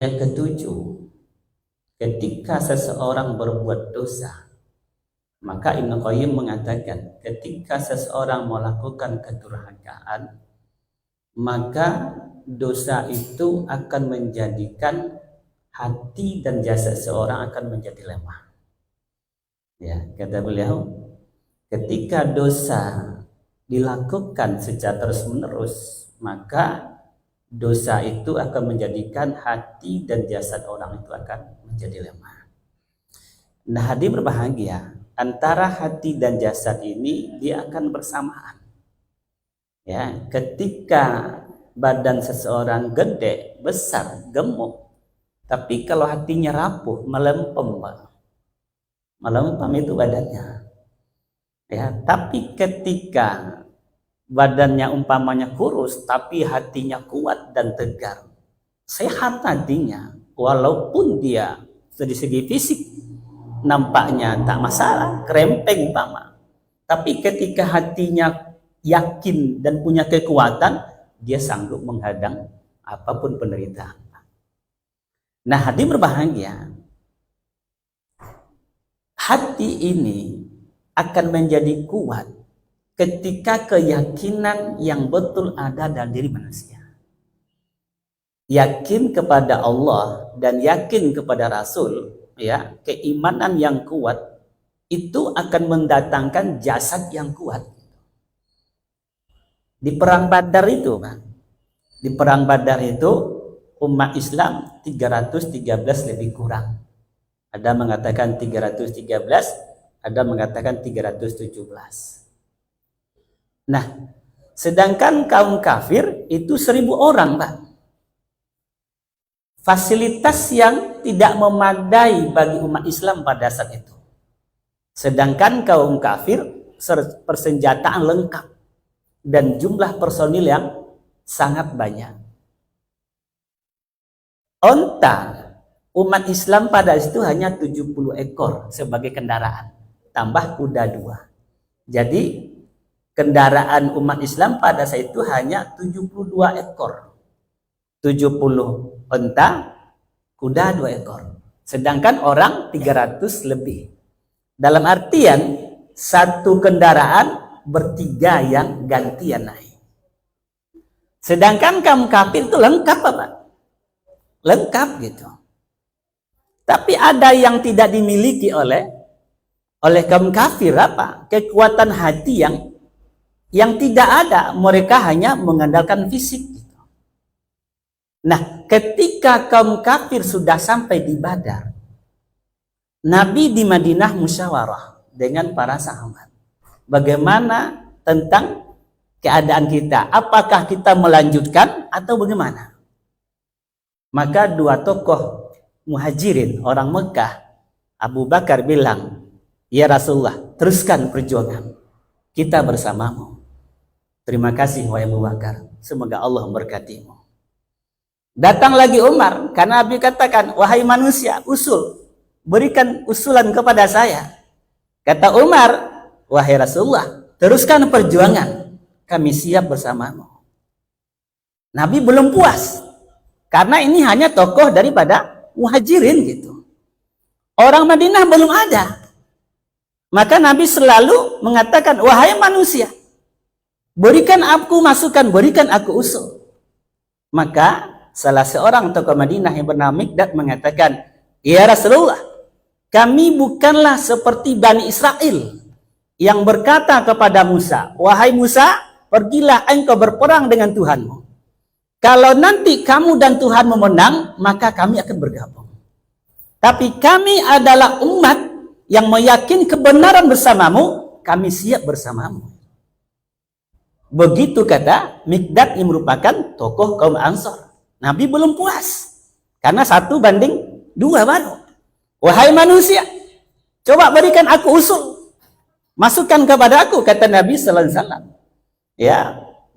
Yang ketujuh, ketika seseorang berbuat dosa, maka Ibnu Qayyim mengatakan ketika seseorang melakukan kedurhakaan, maka dosa itu akan menjadikan hati dan jasad seorang akan menjadi lemah. Ya, kata beliau, ketika dosa dilakukan secara terus-menerus, maka dosa itu akan menjadikan hati dan jasad orang itu akan menjadi lemah. Nah, hadirin berbahagia, antara hati dan jasad ini dia akan bersamaan. Ya, ketika badan seseorang gede, besar, gemuk, tapi kalau hatinya rapuh, melempem, melempem itu badannya. Ya, tapi ketika badannya umpamanya kurus, tapi hatinya kuat dan tegar, sehat hatinya, walaupun dia dari segi fisik nampaknya tak masalah, krempeng umpama, tapi ketika hatinya yakin dan punya kekuatan, dia sanggup menghadang apapun penderitaan. Nah, hadirin berbahagia, hati ini akan menjadi kuat ketika keyakinan yang betul ada dalam diri manusia. Yakin kepada Allah dan yakin kepada Rasul, ya, keimanan yang kuat itu akan mendatangkan jasad yang kuat. Di perang Badar itu, Bang. Di perang Badar itu umat Islam 313 lebih kurang. Ada mengatakan 313, ada mengatakan 317. Nah, sedangkan kaum kafir itu 1000 orang, Pak. Fasilitas yang tidak memadai bagi umat Islam pada saat itu. Sedangkan kaum kafir persenjataan lengkap dan jumlah personil yang sangat banyak. Onta umat Islam pada itu hanya 70 ekor sebagai kendaraan, tambah kuda 2. Jadi kendaraan umat Islam pada saat itu hanya 72 ekor. 70 unta, kuda 2 ekor. Sedangkan orang 300 lebih. Dalam artian satu kendaraan bertiga yang gantian naik. Sedangkan kaum kafir itu lengkap, Pak. Lengkap gitu. Tapi ada yang tidak dimiliki oleh kaum kafir, apa? Kekuatan hati yang tidak ada, mereka hanya mengandalkan fisik gitu. Nah, ketika kaum kafir sudah sampai di Badar, Nabi di Madinah musyawarah dengan para sahabat. Bagaimana tentang keadaan kita? Apakah kita melanjutkan atau bagaimana? Maka 2 tokoh muhajirin, orang Mekah, Abu Bakar bilang, "Ya Rasulullah, teruskan perjuangan. Kita bersamamu." Terima kasih wahai Abu Bakar. Semoga Allah memberkatimu. Datang lagi Umar, karena Nabi katakan, "Wahai manusia, usul. Berikan usulan kepada saya." Kata Umar, "Wahai Rasulullah, teruskan perjuangan. Kami siap bersamamu." Nabi belum puas. Karena ini hanya tokoh daripada muhajirin gitu. Orang Madinah belum ada. Maka Nabi selalu mengatakan, "Wahai manusia, berikan aku masukan, berikan aku usul." Maka salah seorang tokoh Madinah yang bernama Mikdad mengatakan, "Ya Rasulullah, kami bukanlah seperti Bani Israel yang berkata kepada Musa, 'Wahai Musa, pergilah engkau berperang dengan Tuhanmu. Kalau nanti kamu dan Tuhan memenang, maka kami akan bergabung. Tapi kami adalah umat yang meyakini kebenaran bersamamu, kami siap bersamamu.'" Begitu kata Mikdad yang merupakan tokoh kaum Ansor. Nabi belum puas. Karena 1-2 baru. "Wahai manusia, coba berikan aku usul. Masukkan kepada aku," kata Nabi sallallahu alaihi wasallam. Ya,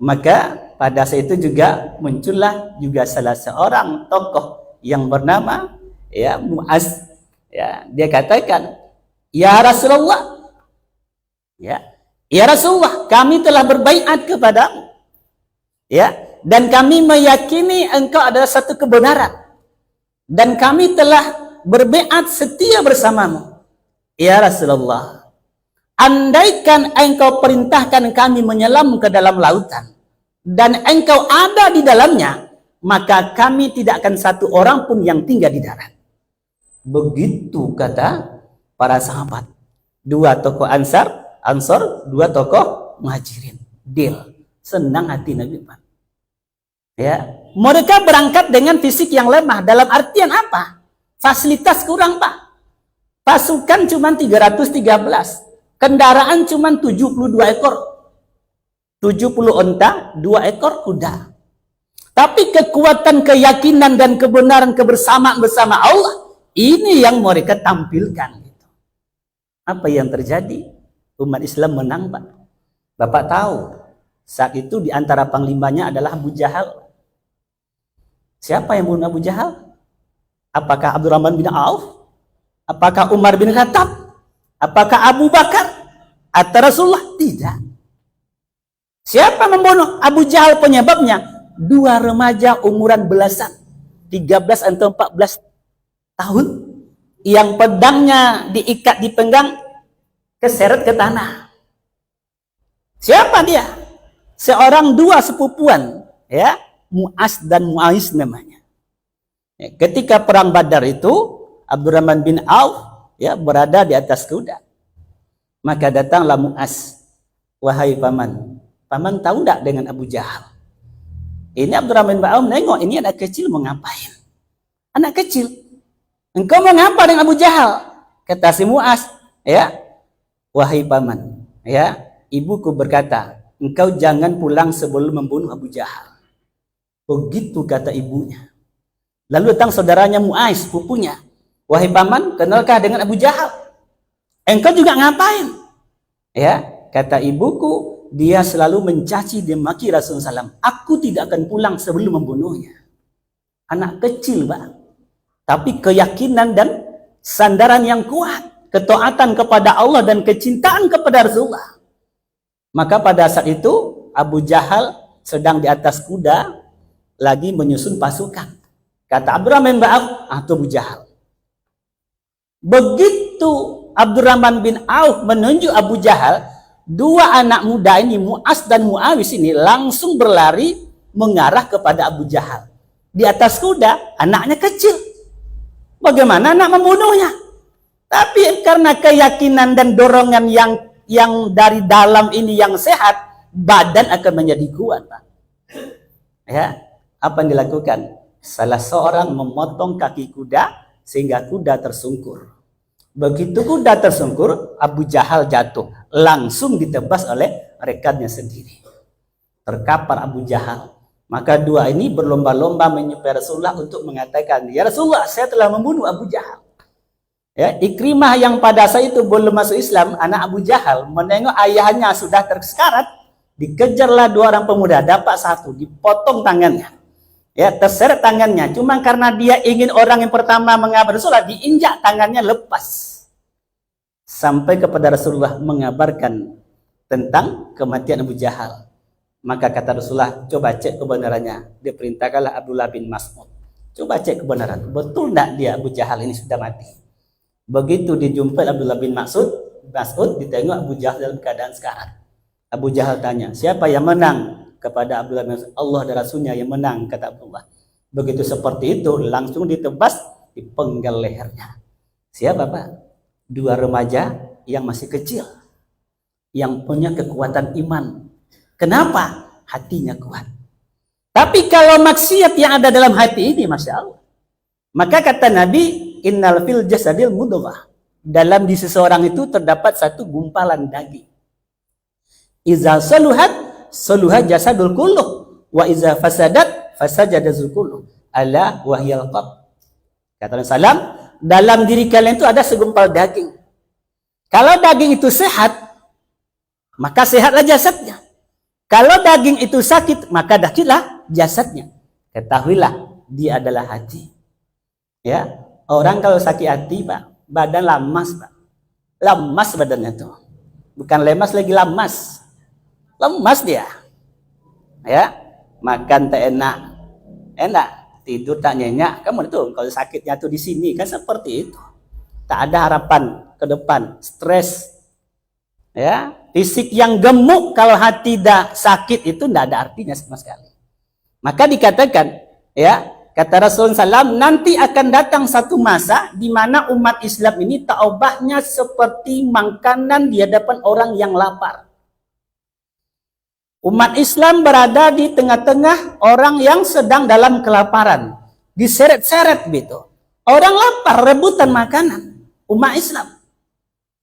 maka pada saat itu juga muncullah juga salah seorang tokoh yang bernama ya Muaz. Ya, dia katakan, "Ya Rasulullah, ya Rasulullah, kami telah berbaiat kepadamu. Ya, dan kami meyakini engkau adalah satu kebenaran. dan kami telah berbeat setia bersamamu. Ya Rasulullah, andaikan engkau perintahkan kami menyelam ke dalam lautan dan engkau ada di dalamnya, maka kami tidak akan satu orang pun yang tinggal di darat. Begitu kata para sahabat. Dua tokoh Ansor, dua tokoh Muhajirin. Deal. Senang hati Nabi, Pak. Ya, mereka berangkat dengan fisik yang lemah. Dalam artian apa? Fasilitas kurang, Pak. Pasukan cuma 313. Kendaraan cuma 72 ekor. 70 onta, 2 ekor kuda. Tapi kekuatan, keyakinan, dan kebenaran kebersamaan bersama Allah, ini yang mereka tampilkan. Gitu. Apa yang terjadi? Umat Islam menang, Pak. Bapak tahu, saat itu di antara panglimanya adalah Abu Jahal. Siapa yang bunuh Abu Jahal? Apakah Abdurrahman bin Auf? Apakah Umar bin Khattab? Apakah Abu Bakar? Atau Rasulullah? Tidak. Siapa membunuh Abu Jahal? Penyebabnya dua remaja umuran belasan, 13 atau 14 tahun, yang pedangnya diikat di pinggang, keseret ke tanah. Siapa dia? Seorang dua sepupuan, ya, Mu'az dan Mu'ais namanya. Ya, ketika perang Badar itu, Abdurrahman bin Auf, ya, berada di atas kuda. Maka datanglah Mu'az, wahai paman, paman tahu tidak dengan Abu Jahal? Ini Abdurrahman bin Auf nengok, ini anak kecil mau ngapain? Anak kecil, engkau mau ngapa dengan Abu Jahal? Kata si Mu'az, ya, wahai paman, ya, ibuku berkata, engkau jangan pulang sebelum membunuh Abu Jahal. Begitu kata ibunya. Lalu datang saudaranya Mu'az, pupunya, wahai paman, kenalkah dengan Abu Jahal? Engkau juga ngapain? Ya, kata ibuku, dia selalu mencaci dan maki Rasulullah SAW. Aku tidak akan pulang sebelum membunuhnya. Anak kecil, Pak. Tapi keyakinan dan sandaran yang kuat, ketaatan kepada Allah dan kecintaan kepada Rasulullah. Maka pada saat itu Abu Jahal sedang di atas kuda lagi menyusun pasukan. Kata Abdurrahman bin Auf, itu Abu Jahal. Begitu Abdurrahman bin Auf menunjuk Abu Jahal, dua anak muda ini, Mu'az dan Mu'awis ini, langsung berlari mengarah kepada Abu Jahal. Di atas kuda, anaknya kecil. Bagaimana anak membunuhnya? Tapi karena keyakinan dan dorongan yang dari dalam ini yang sehat, badan akan menjadi kuat, Pak. Ya, apa yang dilakukan? Salah seorang memotong kaki kuda sehingga kuda tersungkur. Begitu kuda tersungkur, Abu Jahal jatuh, langsung ditebas oleh rekannya sendiri. Terkapar Abu Jahal. Maka dua ini berlomba-lomba menyupai Rasulullah untuk mengatakan, ya Rasulullah, saya telah membunuh Abu Jahal. Ya, Ikrimah yang pada saat itu belum masuk Islam, anak Abu Jahal, menengok ayahnya sudah tersekarat, dikejarlah dua orang pemuda, dapat satu, dipotong tangannya. Ya, terseret tangannya. Cuma karena dia ingin orang yang pertama mengabar Rasulullah, diinjak tangannya lepas. Sampai kepada Rasulullah mengabarkan tentang kematian Abu Jahal. Maka kata Rasulullah, coba cek kebenarannya. Diperintahkanlah Abdullah bin Mas'ud. Coba cek kebenaran. Betul tidak dia Abu Jahal ini sudah mati? Begitu dijumpai Abdullah bin Mas'ud, ditengok Abu Jahal dalam keadaan sekarat. Abu Jahal tanya, siapa yang menang? Kepada Abdullah bin Mas'ud, Allah dan Rasulnya yang menang, kata Abdullah. Begitu seperti itu, langsung ditebas, dipenggal lehernya. Siapa, Pak? Dua remaja yang masih kecil, yang punya kekuatan iman. Kenapa? Hatinya kuat. Tapi kalau maksiat yang ada dalam hati ini, Masya Allah, maka kata Nabi, innal fil jasadil mudghah. Dalam di seseorang itu terdapat satu gumpalan daging. Iza saluhat saluha jasadul kulluh wa iza fasadat fasajadazul kulluh ala wahyal qalb. Kata Rasulullah, dalam diri kalian itu ada segumpal daging. Kalau daging itu sehat, maka sehatlah jasadnya. Kalau daging itu sakit, maka sakitlah jasadnya. Ketahuilah, dia adalah hati. Ya, orang kalau sakit hati, Pak, badan lemas, Pak. Lemas badannya tuh. Bukan lemas lagi, lemas. Lemas dia. Ya, makan tak enak. tidur tak nyenyak, kamu itu kalau sakitnya tuh di sini kan seperti itu. Tak ada harapan ke depan, stres, ya, fisik yang gemuk kalau hati tidak sakit itu tidak ada artinya sama sekali. Maka dikatakan, ya, kata Rasulullah SAW, nanti akan datang satu masa di mana umat Islam ini taubahnya seperti makanan di hadapan orang yang lapar. Umat Islam berada di tengah-tengah orang yang sedang dalam kelaparan. Diseret-seret gitu. Orang lapar, rebutan makanan. Umat Islam.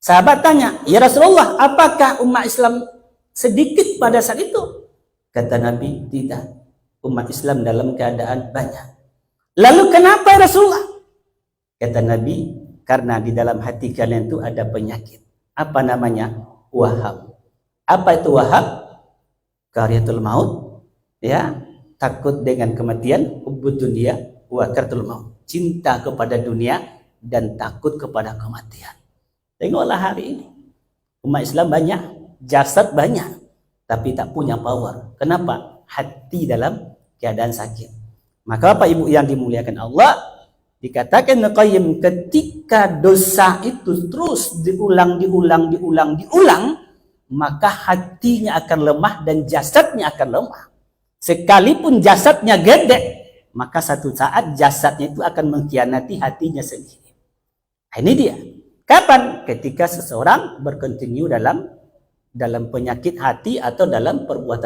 Sahabat tanya, ya Rasulullah, apakah umat Islam sedikit pada saat itu? Kata Nabi, tidak. Umat Islam dalam keadaan banyak. Lalu kenapa Rasulullah? Kata Nabi, karena di dalam hati kalian itu ada penyakit. Apa namanya? Wahab. Apa itu wahab? Karyatul maut, ya, takut dengan kematian, hubbud dunia wa karyatul maut, cinta kepada dunia dan takut kepada kematian. Tengoklah hari ini, umat Islam banyak, jasad banyak, tapi tak punya power. Kenapa? Hati dalam keadaan sakit. Maka Bapak Ibu yang dimuliakan Allah, dikatakan Qayyim, ketika dosa itu terus diulang, maka hatinya akan lemah dan jasadnya akan lemah. Sekalipun jasadnya gede, maka satu saat jasadnya itu akan mengkhianati hatinya sendiri. Nah, ini dia. Kapan? Ketika seseorang berkontinu dalam penyakit hati atau dalam perbuatan